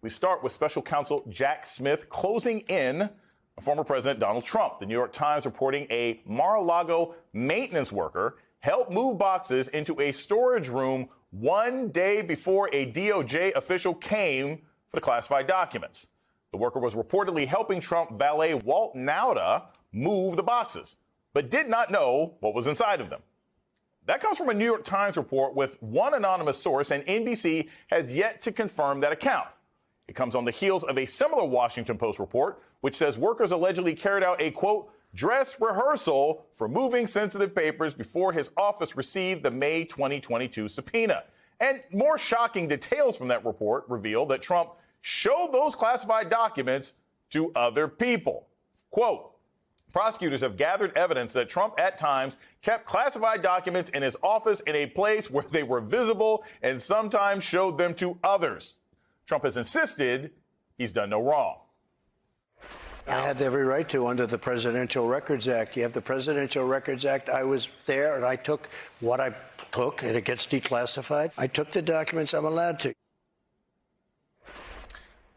We start with special counsel Jack Smith closing in on former President Donald Trump. The New York Times reporting a Mar-a-Lago maintenance worker helped move boxes into a storage room one day before a DOJ official came for the classified documents. The worker was reportedly helping Trump valet Walt Nauta move the boxes, but did not know what was inside of them. That comes from a New York Times report with one anonymous source, and NBC has yet to confirm that account. It comes on the heels of a similar Washington Post report, which says workers allegedly carried out a, quote, dress rehearsal for moving sensitive papers before his office received the May 2022 subpoena. And more shocking details from that report reveal that Trump showed those classified documents to other people. Quote, prosecutors have gathered evidence that Trump at times kept classified documents in his office in a place where they were visible and sometimes showed them to others. Trump has insisted he's done no wrong. I had every right to under the Presidential Records Act. You have the Presidential Records Act. I was there and I took what I took, and it gets declassified. I took the documents I'm allowed to.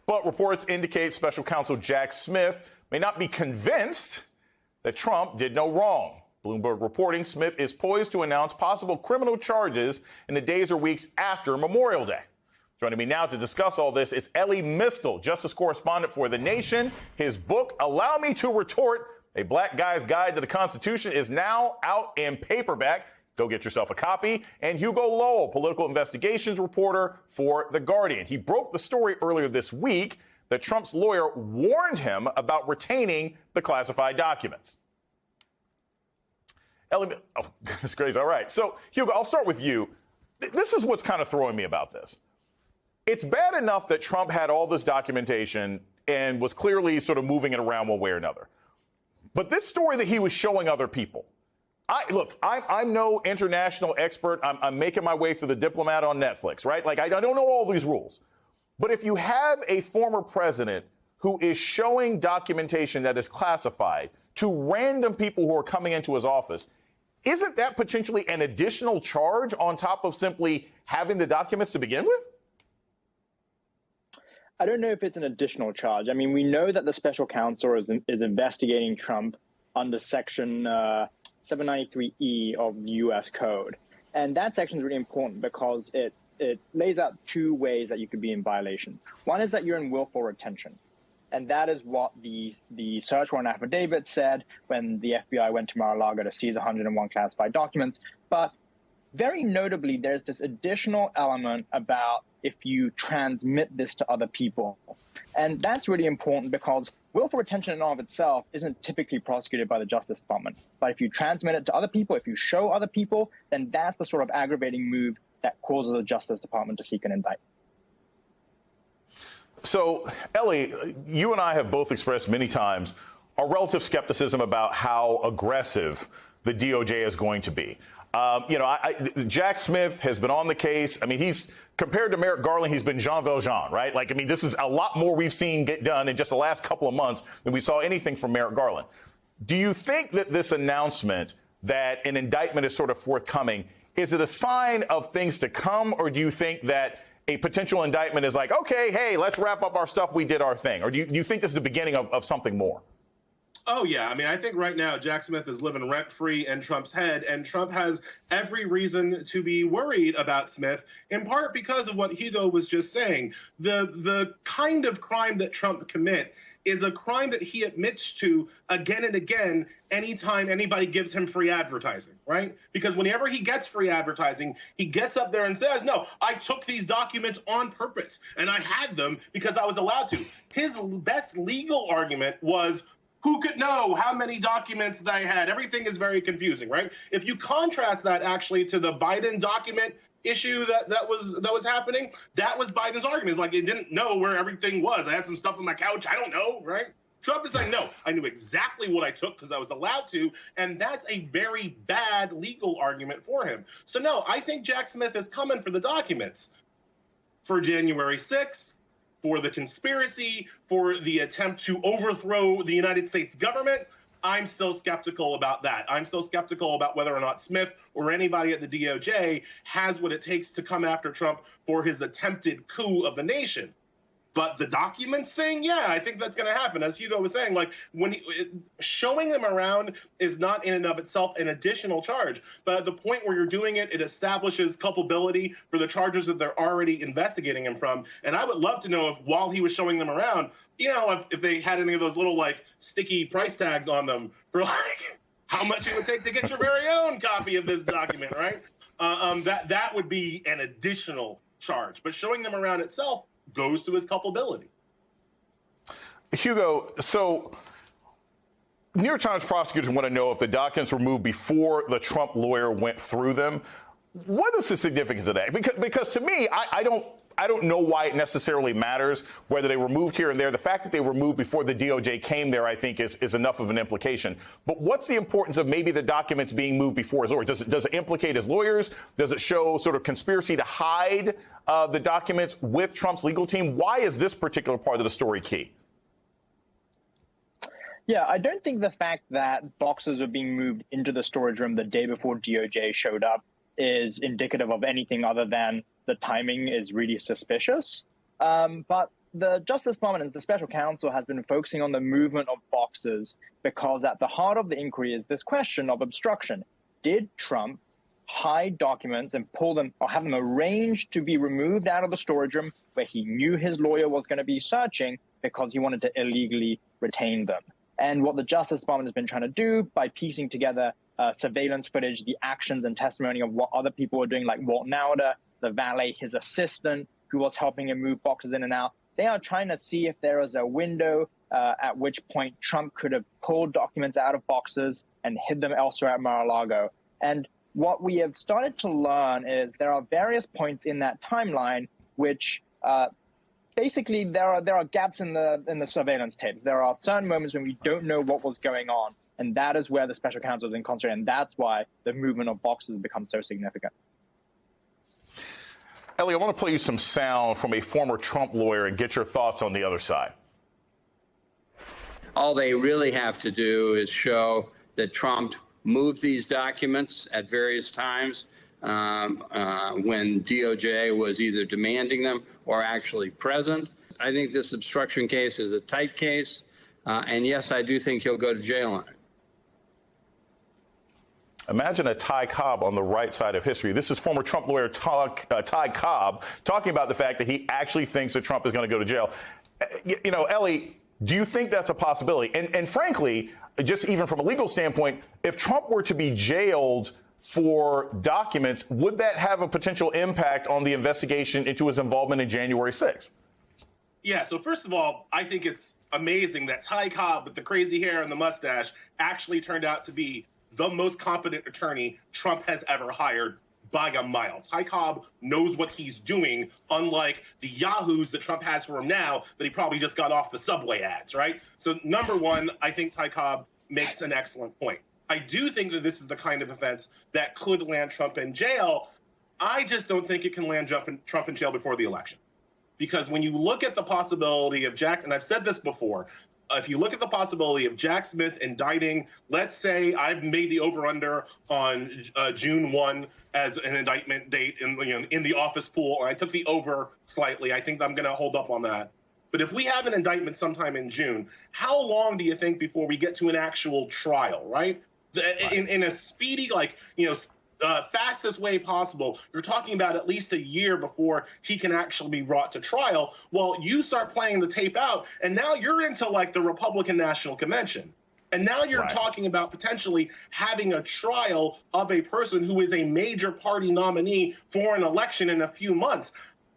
But reports indicate special counsel Jack Smith may not be convinced that Trump did no wrong. Bloomberg reporting Smith is poised to announce possible criminal charges in the days or weeks after Memorial Day. Joining me now to discuss all this is Elie Mystal, justice correspondent for The Nation. His book, Allow Me to Retort, A Black Guy's Guide to the Constitution, is now out in paperback. Go get yourself a copy. And Hugo Lowell, political investigations reporter for The Guardian. He broke the story earlier this week that Trump's lawyer warned him about retaining the classified documents. Elie, oh, goodness gracious. All right. So, Hugo, I'll start with you. This is what's kind of throwing me about this. It's bad enough that Trump had all this documentation and was clearly sort of moving it around one way or another. But this story that he was showing other people, I'm no international expert. I'm making my way through The Diplomat on Netflix, right? Like, I don't know all these rules. But if you have a former president who is showing documentation that is classified to random people who are coming into his office, isn't that potentially an additional charge on top of simply having the documents to begin with? I don't know if it's an additional charge. I mean, we know that the special counsel is investigating Trump under Section 793E of the U.S. Code. And that section is really important because it lays out two ways that you could be in violation. One is that you're in willful retention. And that is what the search warrant affidavit said when the FBI went to Mar-a-Lago to seize 101 classified documents. But very notably, there's this additional element about if you transmit this to other people. And that's really important because willful retention in and of itself isn't typically prosecuted by the Justice Department. But if you transmit it to other people, if you show other people, then that's the sort of aggravating move that causes the Justice Department to seek an indictment. So, Elie, you and I have both expressed many times our relative skepticism about how aggressive the DOJ is going to be. Jack Smith has been on the case. I mean, he's compared to Merrick Garland, he's been Jean Valjean, right? Like, I mean, this is a lot more we've seen get done in just the last couple of months than we saw anything from Merrick Garland. Do you think that this announcement that an indictment is sort of forthcoming, is it a sign of things to come, or do you think that a potential indictment is like, okay, hey, let's wrap up our stuff, we did our thing? Or do you think this is the beginning of something more? Oh, yeah. I mean, I think right now Jack Smith is living rent-free in Trump's head, and Trump has every reason to be worried about Smith, in part because of what Hugo was just saying. The kind of crime that Trump commit is a crime that he admits to again and again anytime anybody gives him free advertising, right? Because whenever he gets free advertising, he gets up there and says, no, I took these documents on purpose, and I had them because I was allowed to. His best legal argument was, who could know how many documents that I had? Everything is very confusing, right? If you contrast that actually to the Biden document issue that was happening, that was Biden's argument. It's like, he didn't know where everything was. I had some stuff on my couch. I don't know, right? Trump is saying, no, I knew exactly what I took because I was allowed to. And that's a very bad legal argument for him. So, no, I think Jack Smith is coming for the documents for January 6th. For the conspiracy, for the attempt to overthrow the United States government. I'm still skeptical about that. I'm still skeptical about whether or not Smith or anybody at the DOJ has what it takes to come after Trump for his attempted coup of the nation. But the documents thing, yeah, I think that's going to happen. As Hugo was saying, like showing them around is not in and of itself an additional charge. But at the point where you're doing it, it establishes culpability for the charges that they're already investigating him from. And I would love to know if while he was showing them around, if they had any of those little like sticky price tags on them for like how much it would take to get your very own copy of this document, right? That would be an additional charge. But showing them around itself goes to his culpability. Hugo, so New York Times prosecutors want to know if the documents were moved before the Trump lawyer went through them. What is the significance of that? Because to me, I don't know why it necessarily matters whether they were moved here and there. The fact that they were moved before the DOJ came there, I think, is enough of an implication. But what's the importance of maybe the documents being moved before his lawyer? Does it implicate his lawyers? Does it show sort of conspiracy to hide the documents with Trump's legal team? Why is this particular part of the story key? Yeah, I don't think the fact that boxes are being moved into the storage room the day before DOJ showed up is indicative of anything other than the timing is really suspicious. But the Justice Department and the special counsel has been focusing on the movement of boxes because at the heart of the inquiry is this question of obstruction. Did Trump hide documents and pull them or have them arranged to be removed out of the storage room where he knew his lawyer was going to be searching because he wanted to illegally retain them? And what the Justice Department has been trying to do by piecing together surveillance footage, the actions and testimony of what other people were doing, like Walt Nauder, the valet, his assistant, who was helping him move boxes in and out. They are trying to see if there is a window at which point Trump could have pulled documents out of boxes and hid them elsewhere at Mar-a-Lago. And what we have started to learn is there are various points in that timeline which basically there are gaps in the surveillance tapes. There are certain moments when we don't know what was going on. And that is where the special counsel has been concentrating. And that's why the movement of boxes becomes so significant. Ellie, I want to play you some sound from a former Trump lawyer and get your thoughts on the other side. All they really have to do is show that Trump moved these documents at various times when DOJ was either demanding them or actually present. I think this obstruction case is a tight case. And yes, I do think he'll go to jail on it. Imagine a Ty Cobb on the right side of history. This is former Trump lawyer Ty Cobb talking about the fact that he actually thinks that Trump is going to go to jail. Ellie, do you think that's a possibility? And frankly, just even from a legal standpoint, if Trump were to be jailed for documents, would that have a potential impact on the investigation into his involvement in January 6th? Yeah, so first of all, I think it's amazing that Ty Cobb with the crazy hair and the mustache actually turned out to be the most competent attorney Trump has ever hired by a mile. Ty Cobb knows what he's doing, unlike the yahoos that Trump has for him now that he probably just got off the subway ads, right? So number one, I think Ty Cobb makes an excellent point. I do think that this is the kind of offense that could land Trump in jail. I just don't think it can land Trump in jail before the election. Because when you look at the possibility of Jack, and I've said this before, if you look at the possibility of Jack Smith indicting, let's say I've made the over-under on June 1 as an indictment date in the office pool, or I took the over slightly. I think I'm going to hold up on that. But if we have an indictment sometime in June, how long do you think before we get to an actual trial, right? In a speedy, fastest way possible, you're talking about at least a year before he can actually be brought to trial. Well, you start playing the tape out, and now you're into the Republican National Convention. And now you're talking about potentially having a trial of a person who is a major party nominee for an election in a few months.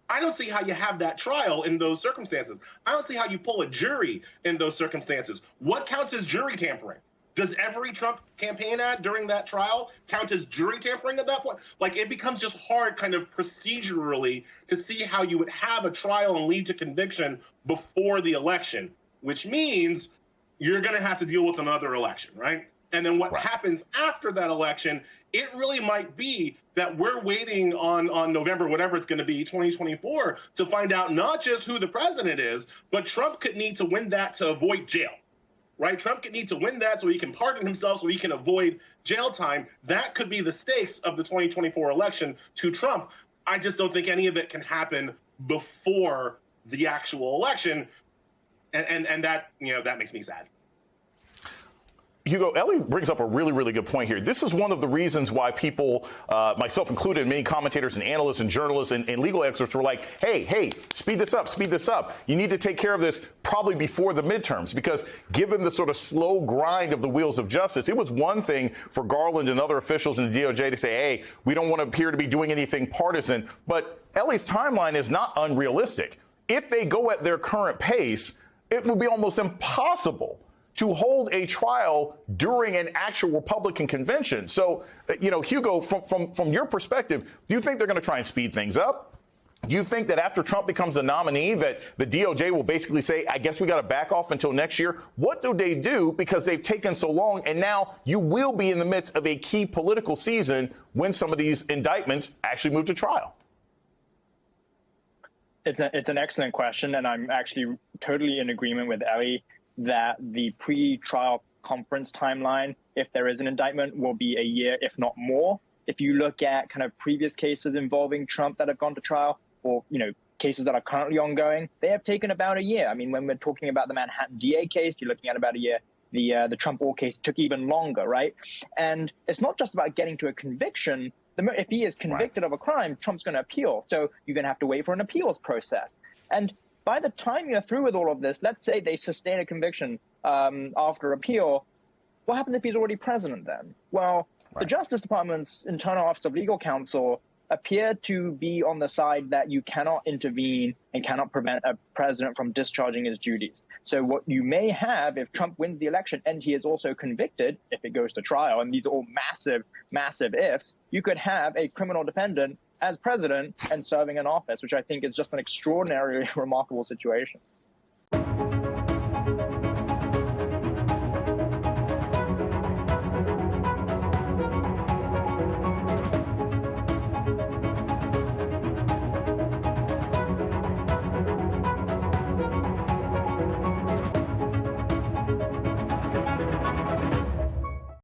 I don't see how you have that trial in those circumstances. I don't see how you pull a jury in those circumstances. What counts as jury tampering? Does every Trump campaign ad during that trial count as jury tampering at that point? It becomes just hard kind of procedurally to see how you would have a trial and lead to conviction before the election, which means you're going to have to deal with another election, right? And then what happens after that election, it really might be that we're waiting on November, whatever it's going to be, 2024, to find out not just who the president is, but Trump could need to win that to avoid jail. Right? Trump could need to win that so he can pardon himself, so he can avoid jail time. That could be the stakes of the 2024 election to Trump. I just don't think any of it can happen before the actual election. And that, that makes me sad. Hugo, Ellie brings up a really, really good point here. This is one of the reasons why people, myself included, many commentators and analysts and journalists and legal experts were like, hey, speed this up. You need to take care of this probably before the midterms, because given the sort of slow grind of the wheels of justice, it was one thing for Garland and other officials in the DOJ to say, hey, we don't want to appear to be doing anything partisan. But Ellie's timeline is not unrealistic. If they go at their current pace, it will be almost impossible to hold a trial during an actual Republican convention. So, Hugo, from your perspective, do you think they're going to try and speed things up? Do you think that after Trump becomes the nominee, that the DOJ will basically say, I guess we got to back off until next year? What do they do, because they've taken so long, and now you will be in the midst of a key political season when some of these indictments actually move to trial? It's an excellent question, and I'm actually totally in agreement with Ellie that the pre-trial conference timeline, if there is an indictment, will be a year, if not more. If you look at kind of previous cases involving Trump that have gone to trial, or cases that are currently ongoing, they have taken about a year. I mean, when we're talking about the Manhattan DA case, you're looking at about a year. The Trump Wall case took even longer, right? And it's not just about getting to a conviction. If he is convicted of a crime, Trump's going to appeal. So you're going to have to wait for an appeals process. And by the time you're through with all of this, let's say they sustain a conviction after appeal, what happens if he's already president then? Well, the Justice Department's Internal Office of Legal Counsel appear to be on the side that you cannot intervene and cannot prevent a president from discharging his duties. So what you may have, if Trump wins the election and he is also convicted, if it goes to trial, and these are all massive, massive ifs, you could have a criminal defendant as president and serving in office, which I think is just an extraordinarily remarkable situation.